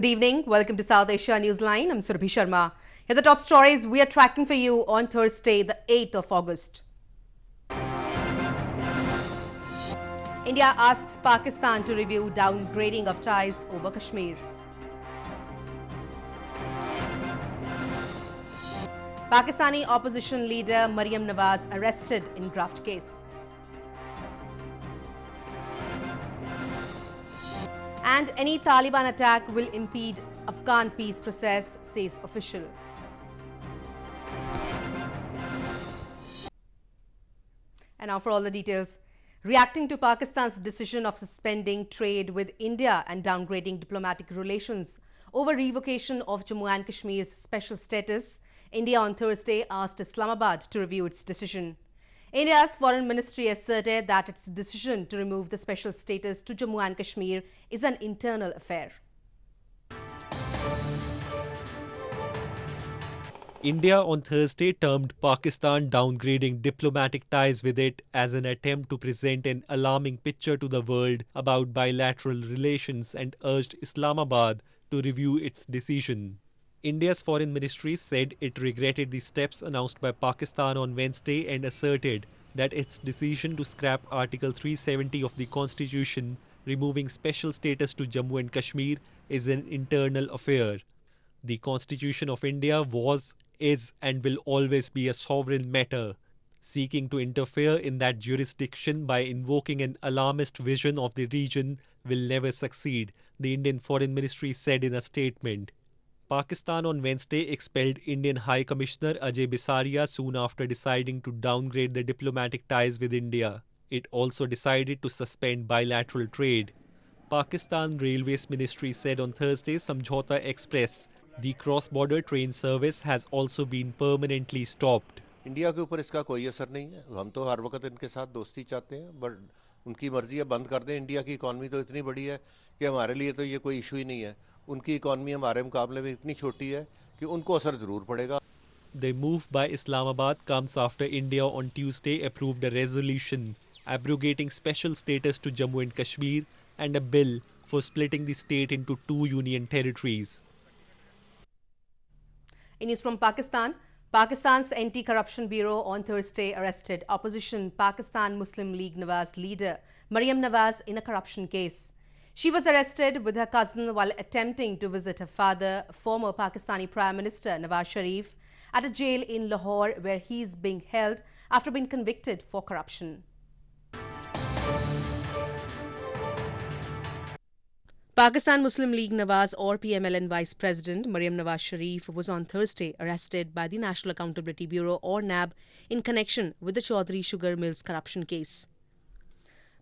Good evening. Welcome to South Asia Newsline. I'm Surabhi Sharma. Here are the top stories we are tracking for you on Thursday, the 8th of August. India asks Pakistan to review downgrading of ties over Kashmir. Pakistani opposition leader Maryam Nawaz arrested in graft case. And any Taliban attack will impede Afghan peace process, says official. And now for all the details. Reacting to Pakistan's decision of suspending trade with India and downgrading diplomatic relations over revocation of Jammu and Kashmir's special status, India on Thursday asked Islamabad to review its decision. India's foreign ministry asserted that its decision to remove the special status to Jammu and Kashmir is an internal affair. India on Thursday termed Pakistan downgrading diplomatic ties with it as an attempt to present an alarming picture to the world about bilateral relations and urged Islamabad to review its decision. India's foreign ministry said it regretted the steps announced by Pakistan on Wednesday and asserted that its decision to scrap Article 370 of the Constitution, removing special status to Jammu and Kashmir, is an internal affair. The Constitution of India was, is and will always be a sovereign matter. Seeking to interfere in that jurisdiction by invoking an alarmist vision of the region will never succeed, the Indian Foreign Ministry said in a statement. Pakistan on Wednesday expelled Indian High Commissioner Ajay Bisaria soon after deciding to downgrade the diplomatic ties with India. It also decided to suspend bilateral trade. Pakistan Railways Ministry said on Thursday Samjhauta Express, the cross-border train service has also been permanently stopped. India के ऊपर इसका कोई असर नहीं है. हम तो हर वक्त इनके साथ दोस्ती चाहते हैं, बट उनकी मर्जी है बंद कर दें. इंडिया की इकॉनमी तो इतनी बड़ी है कि हमारे लिए तो ये कोई इशू ही नहीं है. उनकी इकॉनमी हमारे मुकाबले में इतनी छोटी है कि उनको असर जरूर पड़ेगा. The move by Islamabad comes after India on Tuesday approved a resolution abrogating special status to Jammu and Kashmir and a bill for splitting the state into two union territories. In news from Pakistan, Pakistan's Anti-Corruption Bureau on Thursday arrested opposition Pakistan Muslim League Nawaz leader Maryam Nawaz in a corruption case. She was arrested with her cousin while attempting to visit her father, former Pakistani Prime Minister Nawaz Sharif, at a jail in Lahore where he is being held after being convicted for corruption. Pakistan Muslim League Nawaz or PMLN Vice President Maryam Nawaz Sharif was on Thursday arrested by the National Accountability Bureau or NAB in connection with the Chaudhry Sugar Mills corruption case.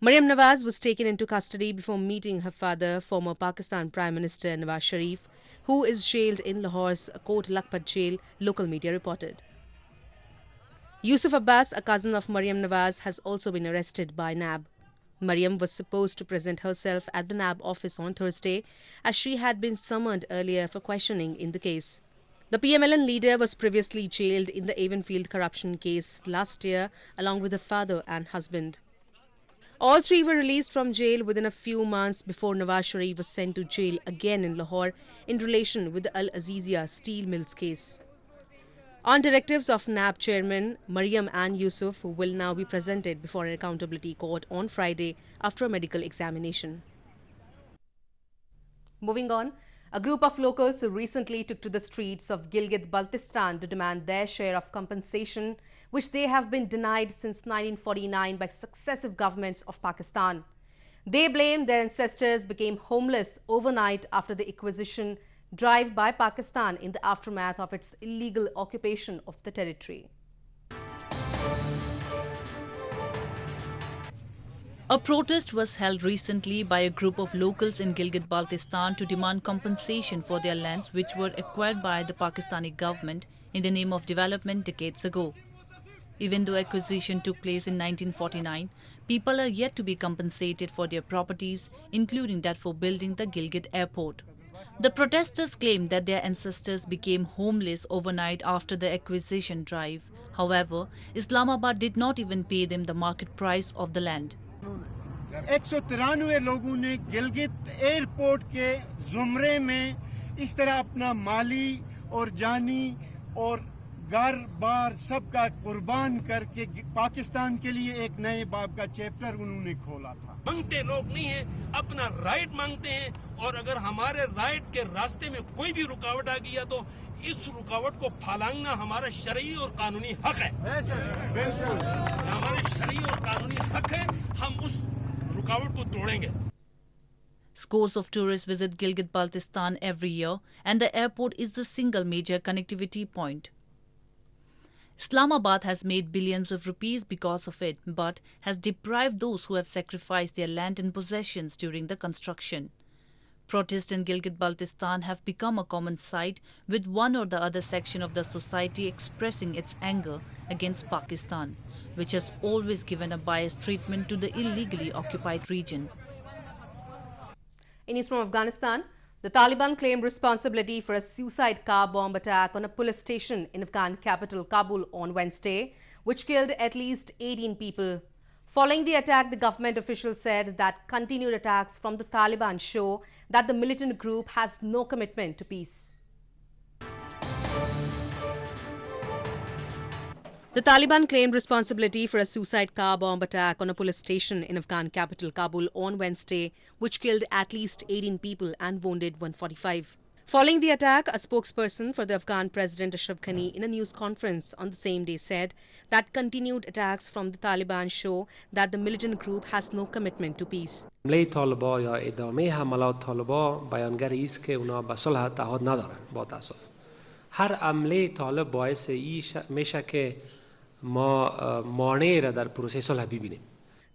Maryam Nawaz was taken into custody before meeting her father, former Pakistan Prime Minister Nawaz Sharif, who is jailed in Lahore's Kot Lakhpat jail, local media reported. Yusuf Abbas, a cousin of Maryam Nawaz, has also been arrested by NAB. Maryam was supposed to present herself at the NAB office on Thursday as she had been summoned earlier for questioning in the case. The PMLN leader was previously jailed in the Avonfield corruption case last year along with her father and husband. All three were released from jail within a few months before Nawaz Sharif was sent to jail again in Lahore in relation with the Al Azizia steel mills case. On directives of NAB chairman, Maryam and Yusuf will now be presented before an accountability court on Friday after a medical examination. Moving on, a group of locals recently took to the streets of Gilgit-Baltistan to demand their share of compensation, which they have been denied since 1949 by successive governments of Pakistan. They blame their ancestors became homeless overnight after the acquisition drive by Pakistan in the aftermath of its illegal occupation of the territory. A protest was held recently by a group of locals in Gilgit-Baltistan to demand compensation for their lands which were acquired by the Pakistani government in the name of development decades ago. Even though acquisition took place in 1949, people are yet to be compensated for their properties, including that for building the Gilgit airport. The protesters claim that their ancestors became homeless overnight after the acquisition drive. However, Islamabad did not even pay them the market price of the land. 193 लोगों ने Gilgit airport के जुमरे में इस तरह अपना माली और जानी और घर बार सबका कुर्बान करके पाकिस्तान के लिए एक नए बाब का चैप्टर उन्होंने खोला था। मांगते लोग नहीं है, अपना राइट मांगते हैं, और अगर हमारे राइट के रास्ते में कोई भी रुकावट आ गया तो इस रुकावट को फालांगना हमारा शरई और कानूनी हक है। हमारे शरई और कानूनी हक है, हम उस रुकावट को तोड़ेंगे। Scores of tourists visit Gilgit-Baltistan every year, and the airport is the single major connectivity point. Islamabad has made billions of rupees because of it, but has deprived those who have sacrificed their land and possessions during the construction. Protests in Gilgit-Baltistan have become a common sight, with one or the other section of the society expressing its anger against Pakistan, which has always given a biased treatment to the illegally occupied region. In news from Afghanistan, the Taliban claimed responsibility for a suicide car bomb attack on a police station in Afghan capital Kabul on Wednesday, which killed at least 18 people. Following the attack, the government officials said that continued attacks from the Taliban show that the militant group has no commitment to peace. The Taliban claimed responsibility for a suicide car bomb attack on a police station in Afghan capital Kabul on Wednesday, which killed at least 18 people and wounded 145. Following the attack, a spokesperson for the Afghan President Ashraf Ghani in a news conference on the same day said that continued attacks from the Taliban show that the militant group has no commitment to peace. حمله طالبان یا ادامه حملات طالبان بیانگر است که اونا به صلح تعهد ندارن. با تاسف هر حمله طالب باعث میشه که ما مانعی را در پروسه صلح ببینیم.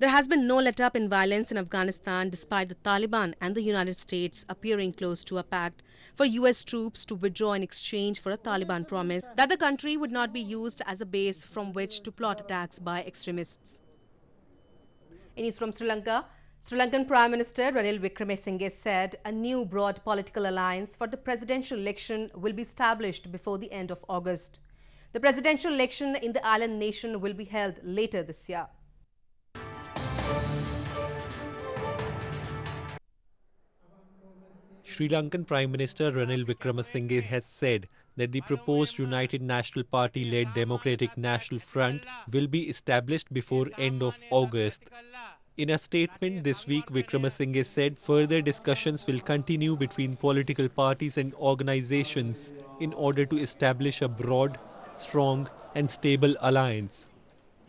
There has been no let-up in violence in Afghanistan despite the Taliban and the United States appearing close to a pact for US troops to withdraw in exchange for a Taliban promise that the country would not be used as a base from which to plot attacks by extremists. In news from Sri Lanka, Sri Lankan Prime Minister Ranil Wickremesinghe said a new broad political alliance for the presidential election will be established before the end of August. The presidential election in the island nation will be held later this year. Sri Lankan Prime Minister Ranil Wickremesinghe has said that the proposed United National Party-led Democratic National Front will be established before end of August. In a statement this week, Wickremesinghe said further discussions will continue between political parties and organizations in order to establish a broad, strong and stable alliance.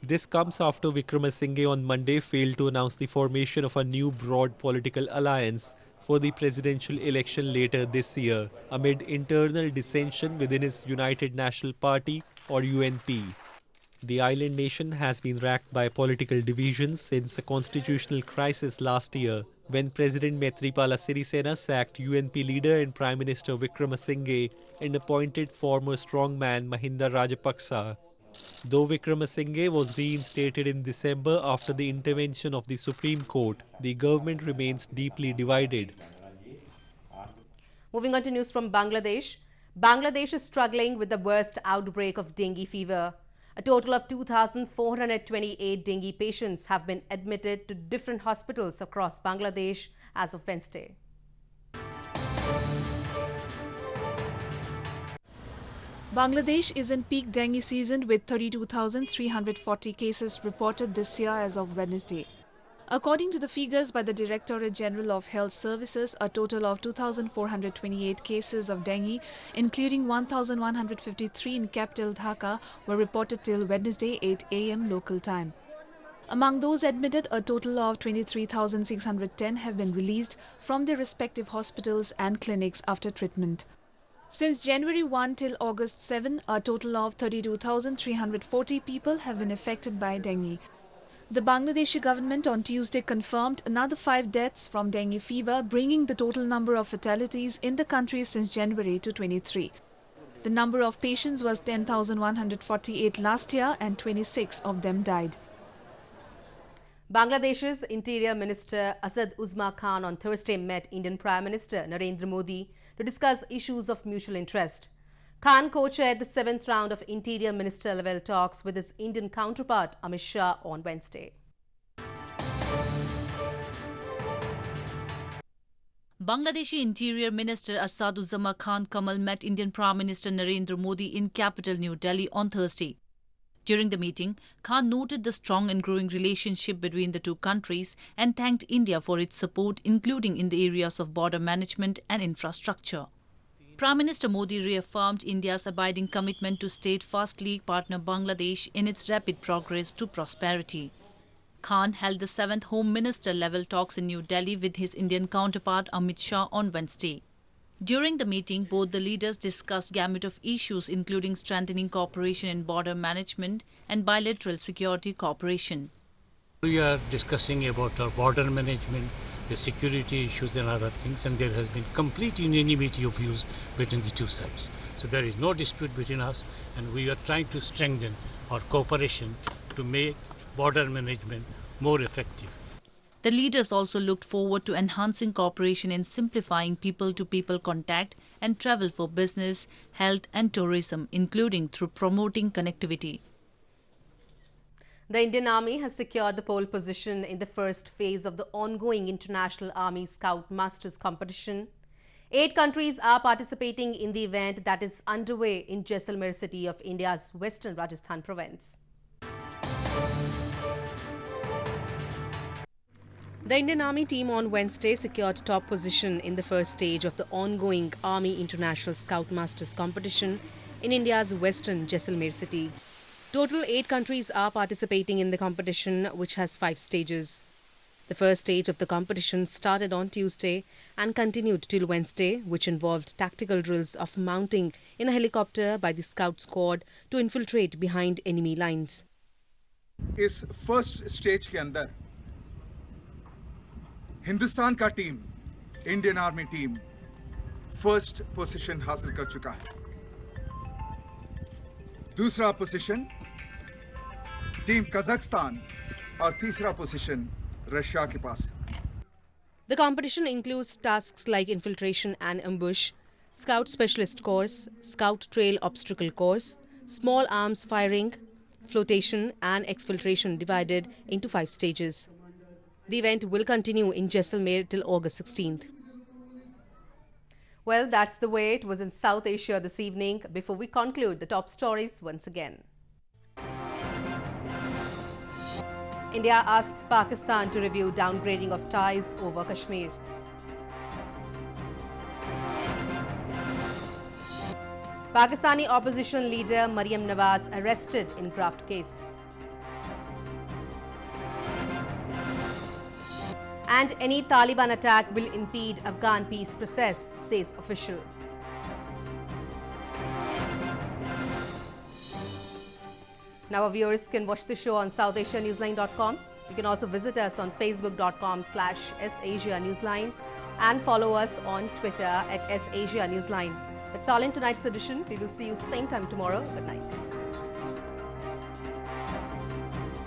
This comes after Wickremesinghe on Monday failed to announce the formation of a new broad political alliance for the presidential election later this year, amid internal dissension within his United National Party or UNP. The island nation has been racked by political divisions since a constitutional crisis last year, when President Maithripala Sirisena sacked UNP leader and Prime Minister Wickremesinghe and appointed former strongman Mahinda Rajapaksa. Though Wickremesinghe was reinstated in December after the intervention of the Supreme Court, the government remains deeply divided. Moving on to news from Bangladesh. Bangladesh is struggling with the worst outbreak of dengue fever. A total of 2,428 dengue patients have been admitted to different hospitals across Bangladesh as of Wednesday. Bangladesh is in peak dengue season with 32,340 cases reported this year as of Wednesday. According to the figures by the Directorate General of Health Services, a total of 2,428 cases of dengue, including 1,153 in capital Dhaka, were reported till Wednesday 8 a.m. local time. Among those admitted, a total of 23,610 have been released from their respective hospitals and clinics after treatment. Since January 1 till August 7, a total of 32,340 people have been affected by dengue. The Bangladeshi government on Tuesday confirmed another 5 deaths from dengue fever, bringing the total number of fatalities in the country since January to 23. The number of patients was 10,148 last year and 26 of them died. Bangladesh's Interior Minister Asad Uzma Khan on Thursday met Indian Prime Minister Narendra Modi to discuss issues of mutual interest. Khan co-chaired the 7th round of Interior Minister level talks with his Indian counterpart Amit Shah on Wednesday. Bangladeshi Interior Minister Asaduzzaman Khan Kamal met Indian Prime Minister Narendra Modi in capital New Delhi on Thursday. During the meeting, Khan noted the strong and growing relationship between the two countries and thanked India for its support, including in the areas of border management and infrastructure. Prime Minister Modi reaffirmed India's abiding commitment to steadfastly partner Bangladesh in its rapid progress to prosperity. Khan held the 7th Home Minister level talks in New Delhi with his Indian counterpart Amit Shah on Wednesday. During the meeting, both the leaders discussed gamut of issues including strengthening cooperation in border management and bilateral security cooperation. We are discussing about our border management, the security issues and other things, and there has been complete unanimity of views between the two sides. So there is no dispute between us, and we are trying to strengthen our cooperation to make border management more effective. The leaders also looked forward to enhancing cooperation in simplifying people-to-people contact and travel for business, health and tourism, including through promoting connectivity. The Indian Army has secured the pole position in the first phase of the ongoing International Army Scout Masters competition. 8 countries are participating in the event that is underway in Jaisalmer city of India's western Rajasthan province. The Indian Army team on Wednesday secured top position in the first stage of the ongoing Army International Scout Masters competition in India's western Jaisalmer city. Total 8 countries are participating in the competition, which has 5 stages. The first stage of the competition started on Tuesday and continued till Wednesday, which involved tactical drills of mounting in a helicopter by the scout squad to infiltrate behind enemy lines. इस first stage के अंदर हिंदुस्तान का team, Indian army team, first position हासिल कर चुका है। दूसरा position team Kazakhstan और तीसरा पोजीशन रशिया के पास। The competition includes tasks like infiltration and ambush, scout specialist course, scout trail obstacle course, small arms firing, flotation and exfiltration divided into 5 stages. The event will continue in Jaisalmer till August 16th. Well, that's the way it was in South Asia this evening. Before we conclude, the top stories once again. India asks Pakistan to review downgrading of ties over Kashmir. Pakistani opposition leader Maryam Nawaz arrested in graft case. And any Taliban attack will impede Afghan peace process, says official. Now our viewers can watch the show on SouthAsiaNewsline.com. You can also visit us on Facebook.com/SAsia Newsline and follow us on Twitter @SAsia Newsline. That's all in tonight's edition. We will see you same time tomorrow. Good night.